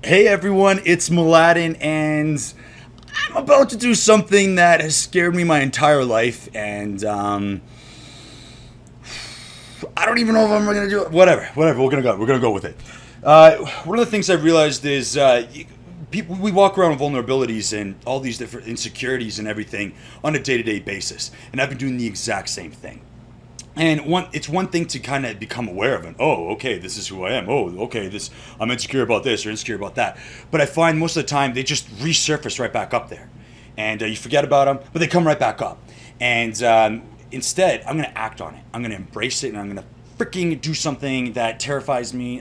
Hey everyone, it's Mladen, and I'm about to do something that has scared me my entire life, and I don't even know if I'm gonna do it. Whatever. We're gonna go with it. One of the things I've realized is people we walk around with vulnerabilities and all these different insecurities and everything on a day-to-day basis, and I've been doing the exact same thing. And it's one thing to kind of become aware of it. Oh, okay, this is who I am. Oh, okay, this I'm insecure about this or insecure about that. But I find most of the time they just resurface right back up there, and you forget about them, but they come right back up. And instead, I'm gonna act on it. I'm gonna embrace it, and I'm gonna freaking do something that terrifies me.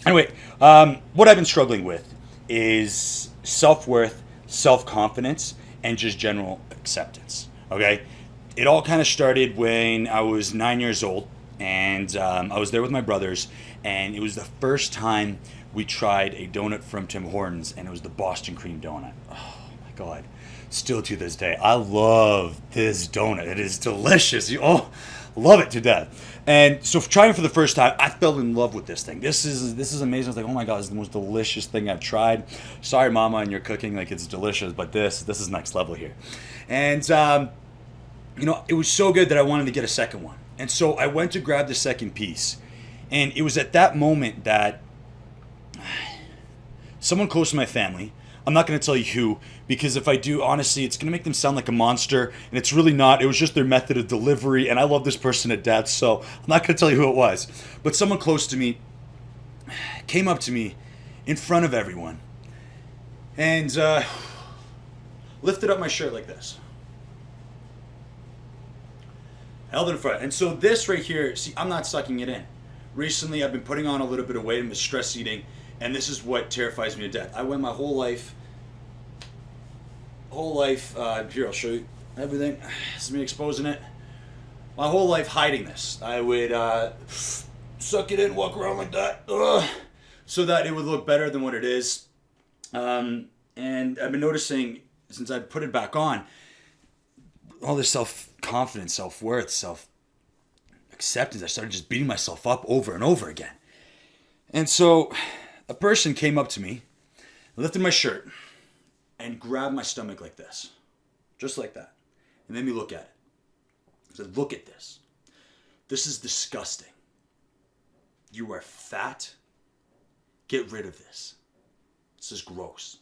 Anyway, what I've been struggling with is self-worth, self-confidence, and just general acceptance. Okay, it all kind of started when I was 9 years old, and I was there with my brothers, and it was the first time we tried a donut from Tim Hortons, and it was the Boston cream donut. Oh my god! Still to this day, I love this donut. It is delicious. Love it to death. And so, trying it for the first time, I fell in love with this thing. This is amazing. I was like, oh my god, this is the most delicious thing I've tried. Sorry, Mama, and your cooking, like it's delicious, but this is next level here. And it was so good that I wanted to get a second one. And so I went to grab the second piece. And it was at that moment that someone close to my family, I'm not going to tell you who, because if I do, honestly, it's going to make them sound like a monster. And it's really not. It was just their method of delivery. And I love this person to death, so I'm not going to tell you who it was. But someone close to me came up to me in front of everyone and lifted up my shirt like this. Held in front. And so this right here, see, I'm not sucking it in. Recently, I've been putting on a little bit of weight and with stress eating, and this is what terrifies me to death. I went my whole life, here, I'll show you everything. This is me exposing it. My whole life hiding this. I would suck it in, walk around like that, so that it would look better than what it is. And I've been noticing, since I put it back on, all this self-confidence, self-worth, self-acceptance, I started just beating myself up over and over again. And so a person came up to me, lifted my shirt, and grabbed my stomach like this. Just like that. And made me look at it. I said, look at this. This is disgusting. You are fat. Get rid of this. This is gross.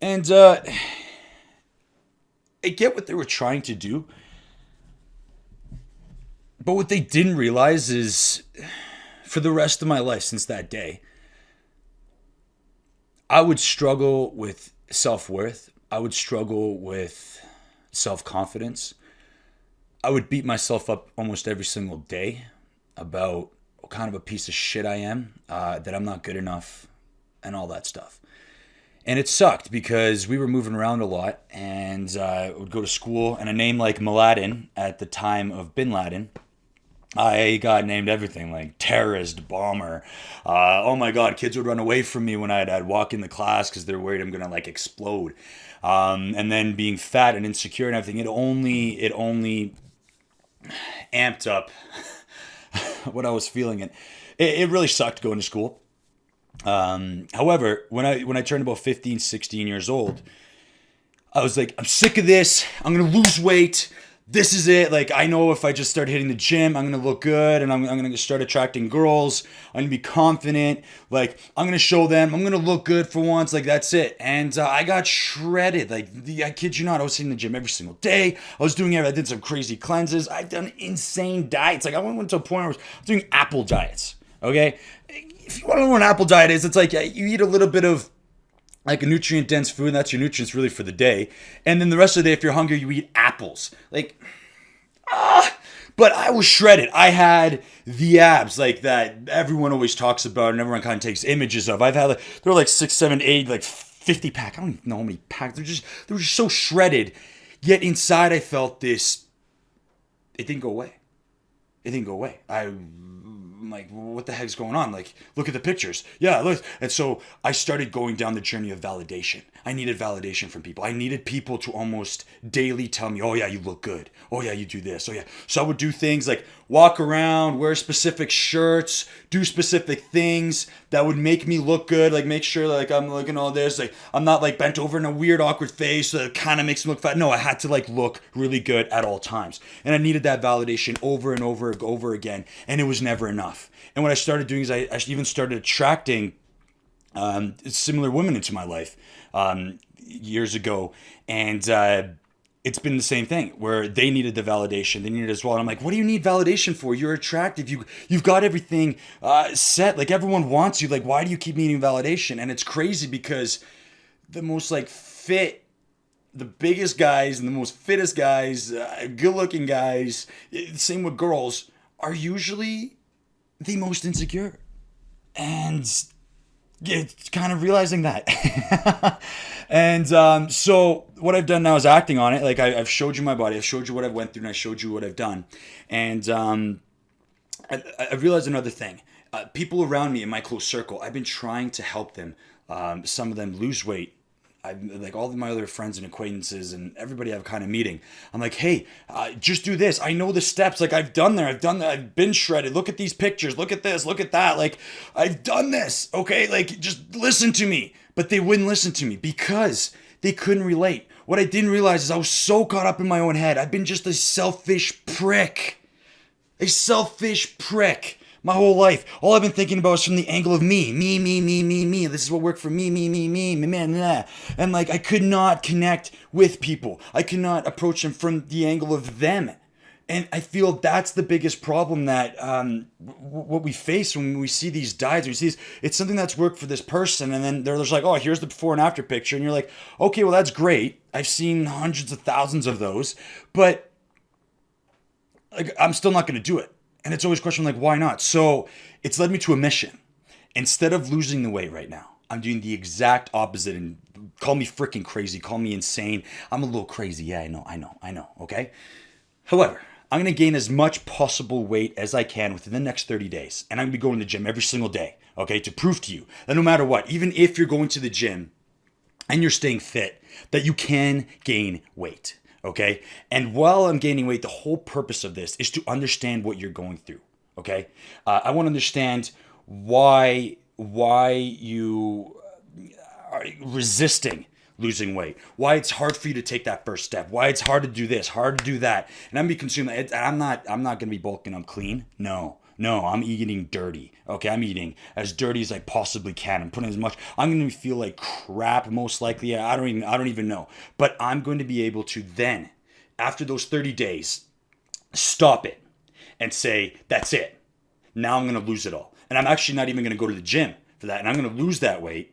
And I get what they were trying to do, but what they didn't realize is for the rest of my life since that day, I would struggle with self-worth. I would struggle with self-confidence. I would beat myself up almost every single day about what kind of a piece of shit I am, that I'm not good enough, and all that stuff. And it sucked because we were moving around a lot, and I would go to school, and a name like Mladen at the time of Bin Laden, I got named everything like terrorist, bomber. Oh my God, kids would run away from me when I'd walk in the class because they're worried I'm gonna like explode. And then being fat and insecure and everything, it only amped up what I was feeling. And it really sucked going to school. However, when I turned about 15, 16 years old, I was like, I'm sick of this. I'm going to lose weight. This is it. Like, I know if I just start hitting the gym, I'm going to look good, and I'm going to start attracting girls. I'm going to be confident. Like, I'm going to show them. I'm going to look good for once. Like, that's it. And I got shredded. Like, I kid you not, I was hitting the gym every single day. I was doing everything. I did some crazy cleanses. I've done insane diets. Like, I went to a point where I was doing apple diets. Okay? If you want to know what an apple diet is, it's like you eat a little bit of like a nutrient-dense food, and that's your nutrients really for the day. And then the rest of the day, if you're hungry, you eat apples. Like, but I was shredded. I had the abs like that everyone always talks about and everyone kind of takes images of. I've had like, they were like 6, 7, 8, like 50 pack. I don't even know how many packs. They were just so shredded. Yet inside I felt this, it didn't go away. It didn't go away. I'm like, well, what the heck's going on? Like, look at the pictures. Yeah, look. And so I started going down the journey of validation. I needed validation from people. I needed people to almost daily tell me, oh yeah, you look good. Oh yeah, you do this. Oh yeah. So I would do things like walk around, wear specific shirts, do specific things that would make me look good. Like make sure like I'm looking all this. Like I'm not like bent over in a weird awkward face that kind of makes me look fat. No, I had to like look really good at all times. And I needed that validation over and over again. And it was never enough. And what I started doing is I even started attracting similar women into my life years ago, and it's been the same thing where they needed the validation, they needed it as well. And I'm like, what do you need validation for? You're attractive, you've got everything set. Like everyone wants you. Like why do you keep needing validation? And it's crazy because the most like fit, the biggest guys and the most fittest guys, good-looking guys, same with girls, are usually the most insecure. And yeah, kind of realizing that. And so what I've done now is acting on it. Like I've showed you my body, I've showed you what I've went through, and I showed you what I've done. And I realized another thing. People around me in my close circle, I've been trying to help them. Some of them lose weight. Like all of my other friends and acquaintances and everybody I've kind of meeting, I'm like, hey, just do this. I know the steps. Like I've done that. I've been shredded. Look at these pictures. Look at this. Look at that. Like I've done this. Okay. Like just listen to me. But they wouldn't listen to me because they couldn't relate. What I didn't realize is I was so caught up in my own head. I've been just a selfish prick. My whole life. All I've been thinking about is from the angle of me. Me. This is what worked for me. Man. And like, I could not connect with people. I could not approach them from the angle of them. And I feel that's the biggest problem that what we face when we see these diets. We see this, it's something that's worked for this person. And then they're just like, oh, here's the before and after picture. And you're like, okay, well, that's great. I've seen hundreds of thousands of those. But like, I'm still not going to do it. And it's always a question like, why not? So it's led me to a mission. Instead of losing the weight right now, I'm doing the exact opposite. And call me freaking crazy. Call me insane. I'm a little crazy. Yeah, I know. Okay. However, I'm going to gain as much possible weight as I can within the next 30 days. And I'm going to be going to the gym every single day. Okay. To prove to you that no matter what, even if you're going to the gym and you're staying fit, that you can gain weight. Okay. And while I'm gaining weight, the whole purpose of this is to understand what you're going through. Okay. I want to understand why you are resisting losing weight, why it's hard for you to take that first step, why it's hard to do this, hard to do that. And I'm be consuming. I'm not going to be bulking. I'm clean. No, I'm eating dirty. Okay, I'm eating as dirty as I possibly can. I'm putting as much. I'm going to feel like crap most likely. I don't even know. But I'm going to be able to then, after those 30 days, stop it and say, that's it. Now I'm going to lose it all. And I'm actually not even going to go to the gym for that. And I'm going to lose that weight.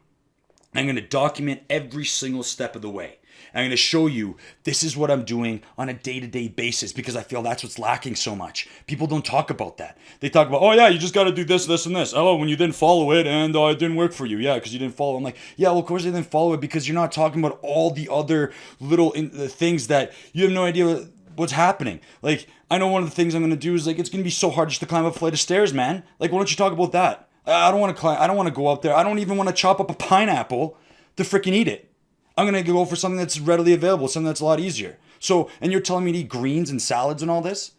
I'm going to document every single step of the way. I'm going to show you this is what I'm doing on a day-to-day basis because I feel that's what's lacking so much. People don't talk about that. They talk about, oh yeah, you just got to do this, this, and this. Oh, when you didn't follow it and it didn't work for you. Yeah, because you didn't follow. I'm like, yeah, well, of course I didn't follow it because you're not talking about all the other little things that you have no idea what's happening. Like, I know one of the things I'm going to do is like, it's going to be so hard just to climb up a flight of stairs, man. Like, why don't you talk about that? I don't want to climb. I don't want to go up there. I don't even want to chop up a pineapple to freaking eat it. I'm going to go for something that's readily available, something that's a lot easier. So, and you're telling me to eat greens and salads and all this?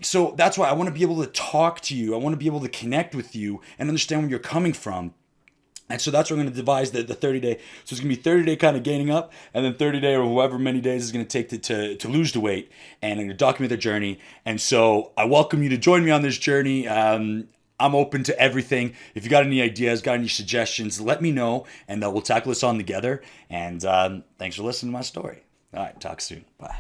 So that's why I want to be able to talk to you. I want to be able to connect with you and understand where you're coming from. And so that's what I'm going to devise the 30-day. So it's going to be 30-day kind of gaining up, and then 30-day or however many days it's going to take to lose the weight. And I'm going to document the journey. And so I welcome you to join me on this journey. I'm open to everything. If you got any ideas, got any suggestions, let me know, and we'll tackle this on together. And thanks for listening to my story. All right, talk soon. Bye.